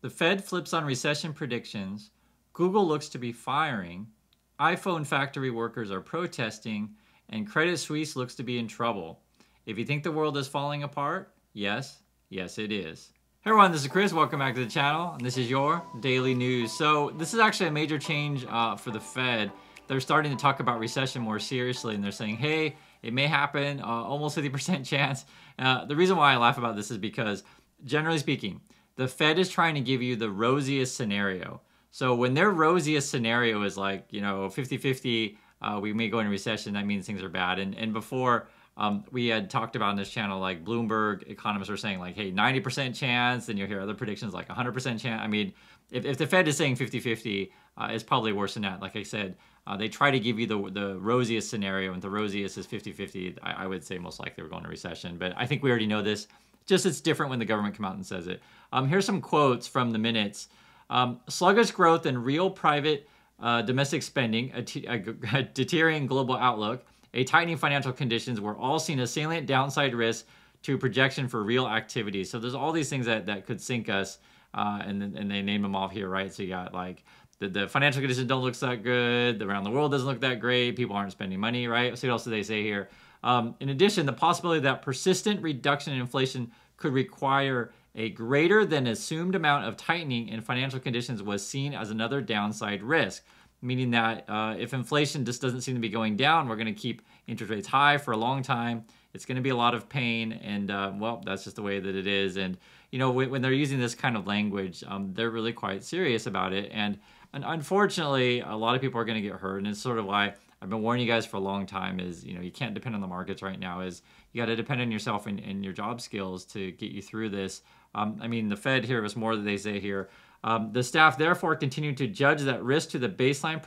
The Fed flips on recession predictions. Google looks to be firing. iPhone factory workers are protesting. And Credit Suisse looks to be in trouble. If you think the world is falling apart, yes, it is. Hey everyone, this is Chris. Welcome back to the channel. And this is your daily news. So this is actually a major change for the Fed. They're starting to talk about recession more seriously, and they're saying, hey, it may happen, almost 50% chance. The reason why I laugh about this is because, generally speaking, the Fed is trying to give you the rosiest scenario. So when their rosiest scenario is like, 50-50, we may go into recession, that means things are bad. And before, we had talked about on this channel, like Bloomberg economists were saying like, hey, 90% chance, then you'll hear other predictions like 100% chance. I mean, if the Fed is saying 50-50, it's probably worse than that. Like I said, they try to give you the rosiest scenario, and the rosiest is 50-50. I would say most likely we're going to recession, but I think we already know this. Just it's different when the government come out and says it. Here's some quotes from the minutes. Sluggish growth in real private domestic spending, a deteriorating global outlook, a tightening financial conditions were all seen as salient downside risks to projection for real activity. So there's all these things that could sink us, and they name them off here, right? So you got like the financial conditions don't look that good, around the world doesn't look that great, people aren't spending money, right? So what else do they say here? In addition, the possibility that persistent reduction in inflation could require a greater than assumed amount of tightening in financial conditions was seen as another downside risk, meaning that if inflation just doesn't seem to be going down, we're going to keep interest rates high for a long time. It's going to be a lot of pain, and well, that's just the way that it is. And when they're using this kind of language, they're really quite serious about it. And unfortunately, a lot of people are going to get hurt, and it's sort of why I've been warning you guys for a long time is, you can't depend on the markets right now. Is you got to depend on yourself and your job skills to get you through this. I mean, the Fed here was more that they say here. The staff therefore continued to judge that risk to the baseline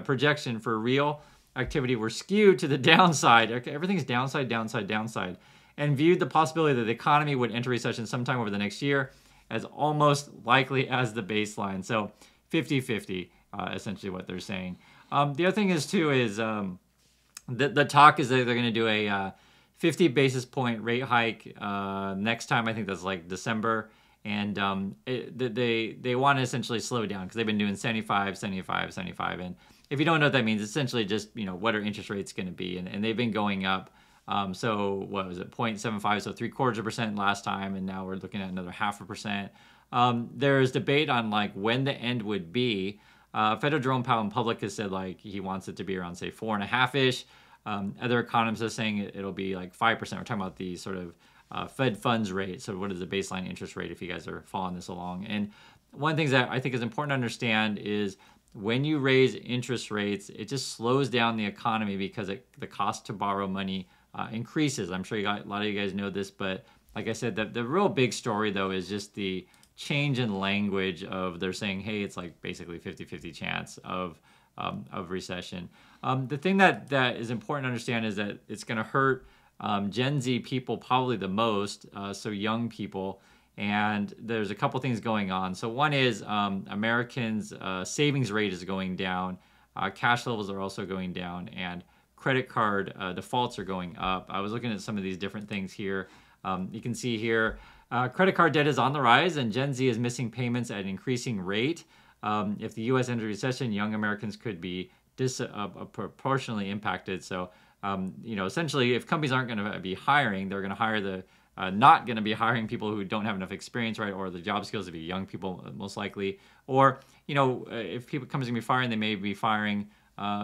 projection for real activity were skewed to the downside. Okay, everything's downside, downside, downside, and viewed the possibility that the economy would enter recession sometime over the next year as almost likely as the baseline. So 50-50, essentially what they're saying. The other thing is too is the talk is that they're going to do a 50 basis point rate hike next time. I think that's like December. And they want to essentially slow down because they've been doing 75, 75, 75. And if you don't know what that means, it's essentially just, what are interest rates going to be? And they've been going up. So what was it, 0.75, so 0.75% last time. And now we're looking at another 0.5%. There's debate on like when the end would be. Federal Jerome Powell in public has said like he wants it to be around, say, 4.5-ish. Other economists are saying it'll be like 5%. We're talking about the sort of Fed funds rate. So what is the baseline interest rate if you guys are following this along? And one of the things that I think is important to understand is when you raise interest rates, it just slows down the economy because the cost to borrow money increases. I'm sure a lot of you guys know this, but like I said, the real big story though is just the change in language of they're saying, hey, it's like basically 50-50 chance of recession. The thing that is important to understand is that it's going to hurt Gen Z people probably the most, so young people, and there's a couple things going on. So one is Americans' savings rate is going down, cash levels are also going down, and credit card defaults are going up. I was looking at some of these different things here. You can see here, credit card debt is on the rise, and Gen Z is missing payments at an increasing rate. If the U.S. enters recession, young Americans could be disproportionately impacted. So essentially, if companies aren't going to be hiring, they're going to hire not going to be hiring people who don't have enough experience, right? Or the job skills to be young people, most likely. Or, if companies are going to be firing, they may be firing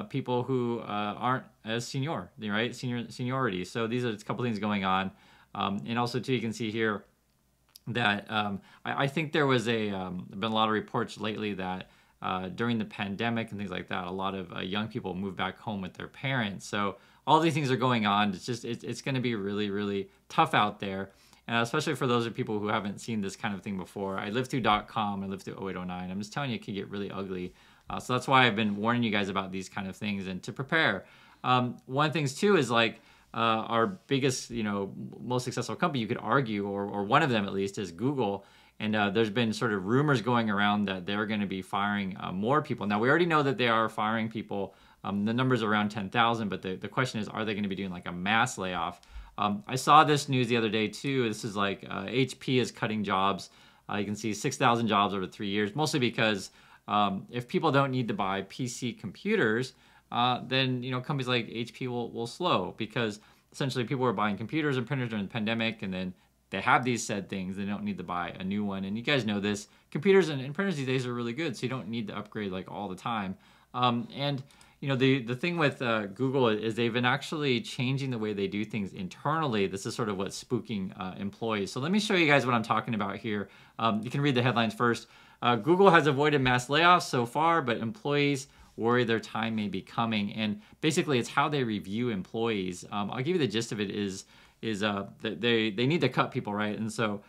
people who aren't as senior, right? Seniority. So these are a couple things going on. And also, too, you can see here that I think there was been a lot of reports lately that during the pandemic and things like that, a lot of young people moved back home with their parents. So all these things are going on. It's just it's going to be really, really tough out there, especially for those of people who haven't seen this kind of thing before. I lived through .com. I lived through 0809. I'm just telling you, it can get really ugly. So that's why I've been warning you guys about these kind of things and to prepare. One of the things too is like our biggest, most successful company, you could argue, or one of them at least, is Google. And there's been sort of rumors going around that they're going to be firing more people. Now, we already know that they are firing people. The number's around 10,000, but the question is, are they going to be doing like a mass layoff? I saw this news the other day too. This is like HP is cutting jobs You can see 6,000 jobs over 3 years, mostly because if people don't need to buy PC computers, then companies like HP will slow, because essentially people were buying computers and printers during the pandemic, and then they have these said things. They don't need to buy a new one. And you guys know this. Computers and printers these days are really good, so you don't need to upgrade like all the time. And the thing with Google is they've been actually changing the way they do things internally. This is sort of what's spooking employees. So let me show you guys what I'm talking about here. You can read the headlines first. Google has avoided mass layoffs so far, but employees worry their time may be coming. And basically, it's how they review employees. I'll give you the gist of it is that they need to cut people, right? And so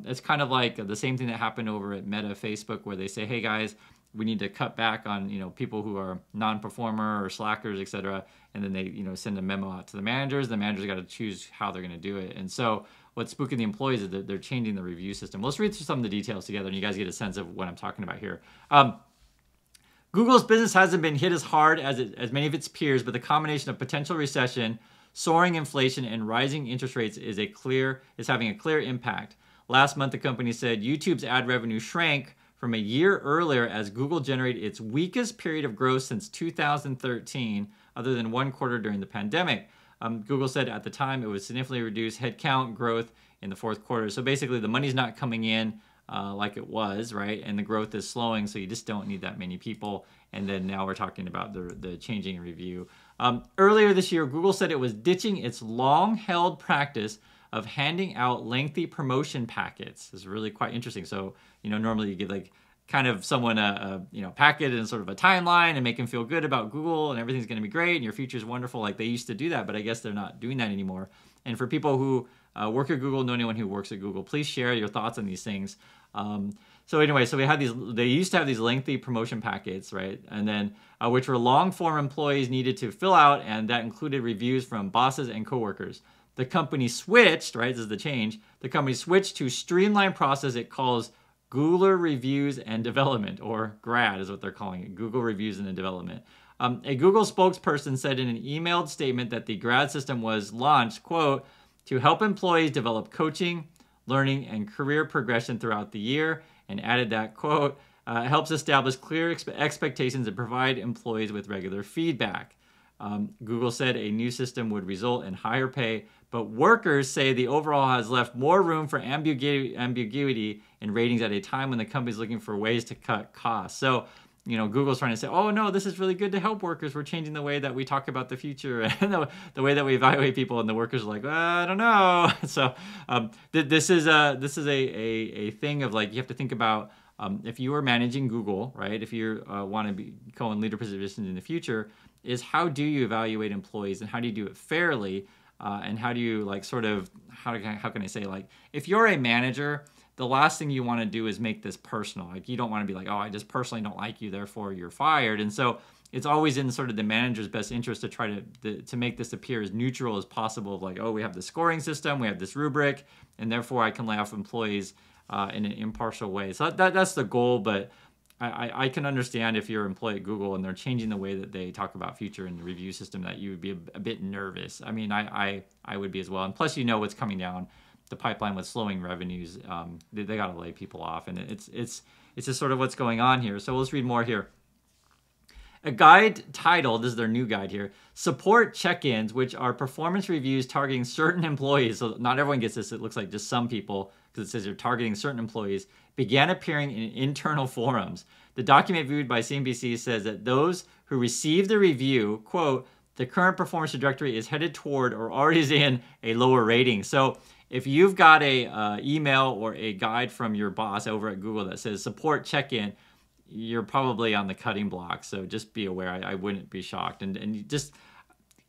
it's kind of like the same thing that happened over at Meta, Facebook, where they say, hey guys, we need to cut back on people who are non-performer or slackers, etc. And then they send a memo out to the managers. The managers got to choose how they're going to do it. And so what's spooking the employees is that they're changing the review system. Let's read through some of the details together, and you guys get a sense of what I'm talking about here. Google's business hasn't been hit as hard as many of its peers, but the combination of potential recession, soaring inflation, and rising interest rates is having a clear impact. Last month, the company said YouTube's ad revenue shrank from a year earlier as Google generated its weakest period of growth since 2013, other than one quarter during the pandemic. Google said at the time it would significantly reduce headcount growth in the fourth quarter. So basically, the money's not coming in like it was, right? And the growth is slowing, so you just don't need that many people. And then now we're talking about the changing review. Earlier this year, Google said it was ditching its long-held practice of handing out lengthy promotion packets. This is really quite interesting. So, normally you give like kind of someone a packet and sort of a timeline and make them feel good about Google and everything's going to be great and your future's wonderful. Like they used to do that, but I guess they're not doing that anymore. And for people who work at Google, know anyone who works at Google, please share your thoughts on these things. So anyway, so we had they used to have these lengthy promotion packets, right? And then, which were long form employees needed to fill out, and that included reviews from bosses and coworkers. The company switched, right? This is the change. The company switched to streamlined process it calls Google Reviews and Development, or GRAD is what they're calling it, Google Reviews and Development. A Google spokesperson said in an emailed statement that the GRAD system was launched, quote, to help employees develop coaching, learning, and career progression throughout the year, and added that, quote, helps establish clear expectations and provide employees with regular feedback. Google said a new system would result in higher pay, but workers say the overall has left more room for ambiguity in ratings at a time when the company is looking for ways to cut costs. So, Google's trying to say, oh no, this is really good to help workers. We're changing the way that we talk about the future and the way that we evaluate people. And the workers are like, well, I don't know. So this is a thing of like, you have to think about if you are managing Google, right? If you want to go in leader positions in the future, is how do you evaluate employees and how do you do it fairly? And how do you like sort of, how can I say, like, if you're a manager, the last thing you want to do is make this personal. Like, you don't want to be like, oh, I just personally don't like you, therefore you're fired. And so it's always in sort of the manager's best interest to try to make this appear as neutral as possible. Of like, oh, we have this scoring system, we have this rubric, and therefore I can lay off employees in an impartial way. So that's the goal, but I can understand if you're an employee at Google and they're changing the way that they talk about future and the review system, that you would be a bit nervous. I mean, I would be as well. And plus, what's coming down the pipeline with slowing revenues. They got to lay people off, and it's just sort of what's going on here. So let's read more here. A guide titled, this is their new guide here, Support Check-ins, which are performance reviews targeting certain employees. So not everyone gets this. It looks like just some people, because it says you're targeting certain employees, began appearing in internal forums. The document viewed by CNBC says that those who received the review, quote, the current performance trajectory is headed toward or already is in a lower rating. So if you've got a email or a guide from your boss over at Google that says support check-in, you're probably on the cutting block. So just be aware. I wouldn't be shocked. And you just,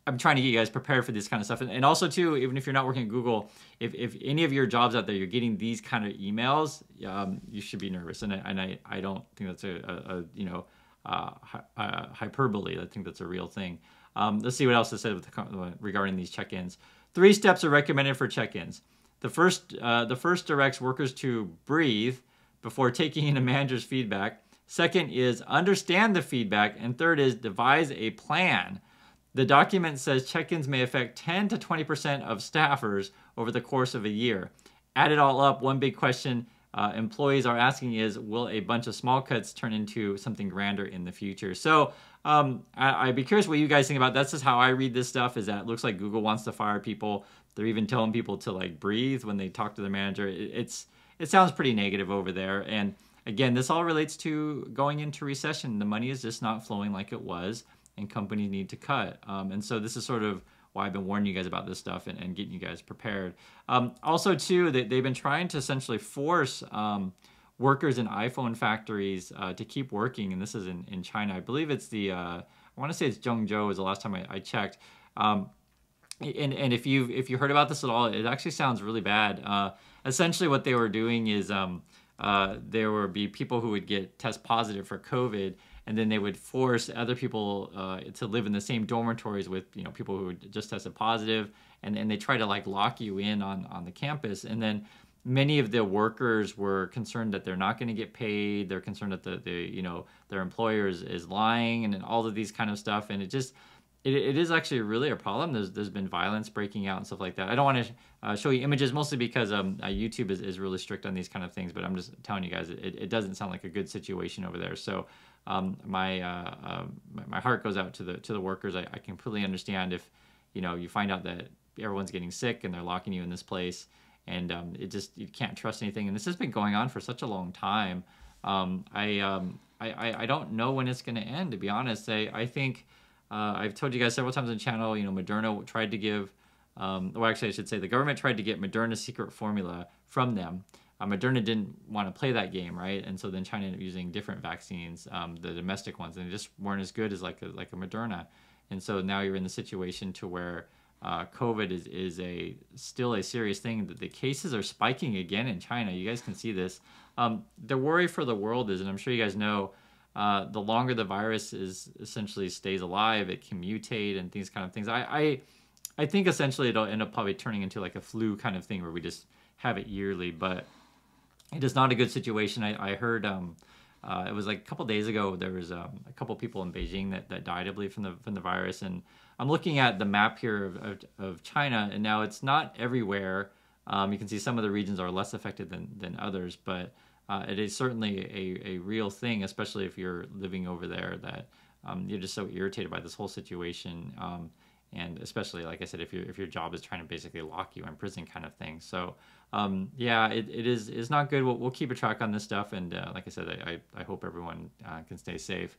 I'm trying to get you guys prepared for this kind of stuff. And also too, even if you're not working at Google, if any of your jobs out there, you're getting these kind of emails, you should be nervous. And I don't think that's a hyperbole. I think that's a real thing. Let's see what else it said regarding these check-ins. 3 steps are recommended for check-ins. The first directs workers to breathe before taking in a manager's feedback. Second is understand the feedback. And third is devise a plan. The document says check-ins may affect 10 to 20% of staffers over the course of a year. Add it all up, one big question employees are asking is, will a bunch of small cuts turn into something grander in the future? So I'd be curious what you guys think about. That's just how I read this stuff, is that it looks like Google wants to fire people. They're even telling people to like breathe when they talk to their manager. It sounds pretty negative over there. And again, this all relates to going into recession. The money is just not flowing like it was, and companies need to cut. And so this is sort of why I've been warning you guys about this stuff and getting you guys prepared. Also, too, they've been trying to essentially force workers in iPhone factories to keep working, and this is in China. I believe it's I want to say it's Zhengzhou is the last time I checked. And if you heard about this at all, it actually sounds really bad. Essentially, what they were doing is there would be people who would get test positive for COVID, and then they would force other people to live in the same dormitories with people who just tested positive, and they try to like lock you in on the campus. And then many of the workers were concerned that they're not going to get paid. They're concerned that their employer is lying, and all of these kind of stuff. And it is actually really a problem. There's been violence breaking out and stuff like that. I don't want to show you images, mostly because YouTube is really strict on these kind of things. But I'm just telling you guys, it doesn't sound like a good situation over there. So my heart goes out to the workers. I completely understand if you find out that everyone's getting sick and they're locking you in this place, and you can't trust anything. And this has been going on for such a long time. I don't know when it's going to end, to be honest. I think. I've told you guys several times on the channel, Moderna tried to give, well, actually I should say the government tried to get Moderna's secret formula from them. Moderna didn't want to play that game, right? And so then China ended up using different vaccines, the domestic ones, and they just weren't as good as like a Moderna. And so now you're in the situation to where COVID is still a serious thing. The cases are spiking again in China. You guys can see this. The worry for the world is, and I'm sure you guys know, the longer the virus essentially stays alive, it can mutate and these kind of things. I think essentially it'll end up probably turning into like a flu kind of thing where we just have it yearly, but it is not a good situation. I heard it was like a couple days ago, there was a couple people in Beijing that died, I believe, from the virus. And I'm looking at the map here of China, and now it's not everywhere. You can see some of the regions are less affected than others, but it is certainly a real thing, especially if you're living over there, that you're just so irritated by this whole situation. And especially, like I said, if your job is trying to basically lock you in prison kind of thing. So, yeah, it's not good. We'll keep a track on this stuff. And like I said, I hope everyone can stay safe.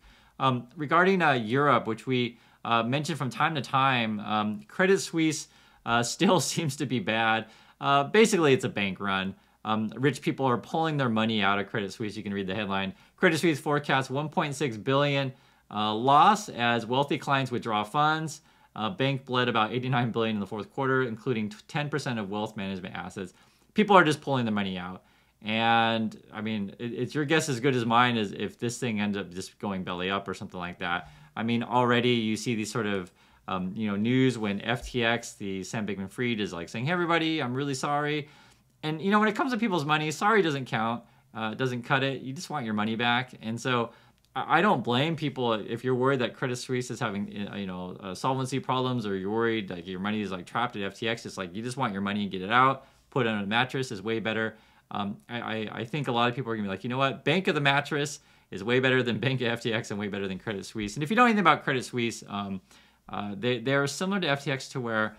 Regarding Europe, which we mentioned from time to time, Credit Suisse still seems to be bad. Basically, it's a bank run. Rich people are pulling their money out of Credit Suisse. You can read the headline. Credit Suisse forecasts 1.6 billion loss as wealthy clients withdraw funds. Bank bled about 89 billion in the fourth quarter, including 10% of wealth management assets. People are just pulling their money out. And I mean, it's your guess as good as mine as if this thing ends up just going belly up or something like that. I mean, already you see these sort of news when FTX, the Sam Bankman-Fried, is like saying, "Hey, everybody, I'm really sorry." And, when it comes to people's money, sorry doesn't count, doesn't cut it. You just want your money back. And so I don't blame people if you're worried that Credit Suisse is having, solvency problems, or you're worried like your money is like trapped at FTX. It's like you just want your money and get it out, put it on a mattress is way better. I think a lot of people are going to be like, you know what? Bank of the mattress is way better than Bank of FTX and way better than Credit Suisse. And if you know anything about Credit Suisse, they're similar to FTX to where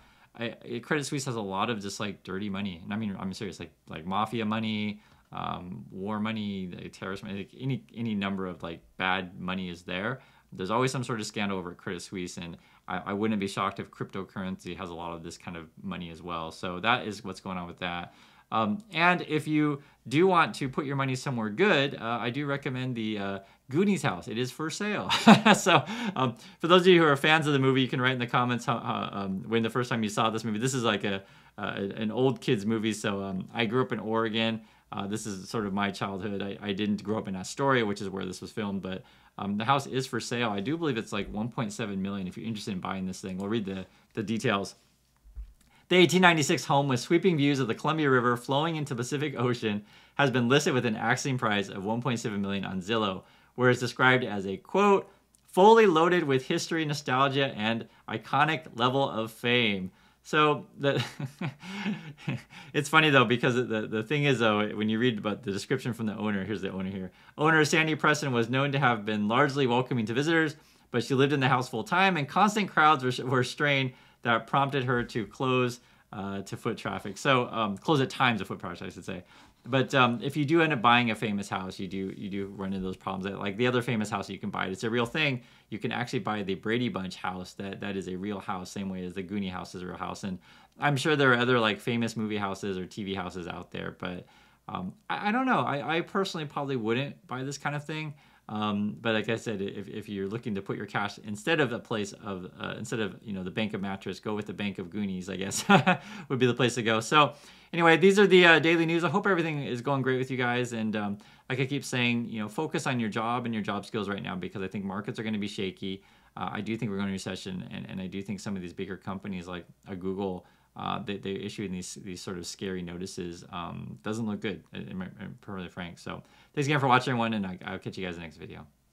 Credit Suisse has a lot of just like dirty money. And I mean, I'm serious, like mafia money, war money, terrorist money, like any number of like bad money is there. There's always some sort of scandal over at Credit Suisse, and I wouldn't be shocked if cryptocurrency has a lot of this kind of money as well. So that is what's going on with that. And if you do want to put your money somewhere good, I do recommend the Goonies house. It is for sale. So for those of you who are fans of the movie, you can write in the comments when the first time you saw this movie. This is like an old kids movie. So I grew up in Oregon. This is sort of my childhood. I didn't grow up in Astoria, which is where this was filmed, but the house is for sale. I do believe it's like 1.7 million if you're interested in buying this thing. We'll read the details. The 1896 home with sweeping views of the Columbia River flowing into the Pacific Ocean has been listed with an asking price of $1.7 million on Zillow, where it's described as a, quote, fully loaded with history, nostalgia, and iconic level of fame. So that it's funny though, because the thing is though, when you read about the description from the owner, here's the owner here. Owner Sandy Preston was known to have been largely welcoming to visitors, but she lived in the house full time, and constant crowds were strained that prompted her to close to foot traffic. So close at times of foot traffic, I should say. But if you do end up buying a famous house, you do run into those problems. Like the other famous house you can buy, it's a real thing. You can actually buy the Brady Bunch house. That is a real house, same way as the Goonie house is a real house. And I'm sure there are other like famous movie houses or TV houses out there, but I don't know. I personally probably wouldn't buy this kind of thing. But like I said, if you're looking to put your cash instead of the Bank of Mattress, go with the Bank of Goonies, I guess would be the place to go. So anyway, these are the daily news. I hope everything is going great with you guys. And like I keep saying, focus on your job and your job skills right now, because I think markets are going to be shaky. I do think we're going to recession, and I do think some of these bigger companies like Google, they issuing these sort of scary notices. Doesn't look good, I'm perfectly frank. So thanks again for watching, everyone, and I'll catch you guys in the next video.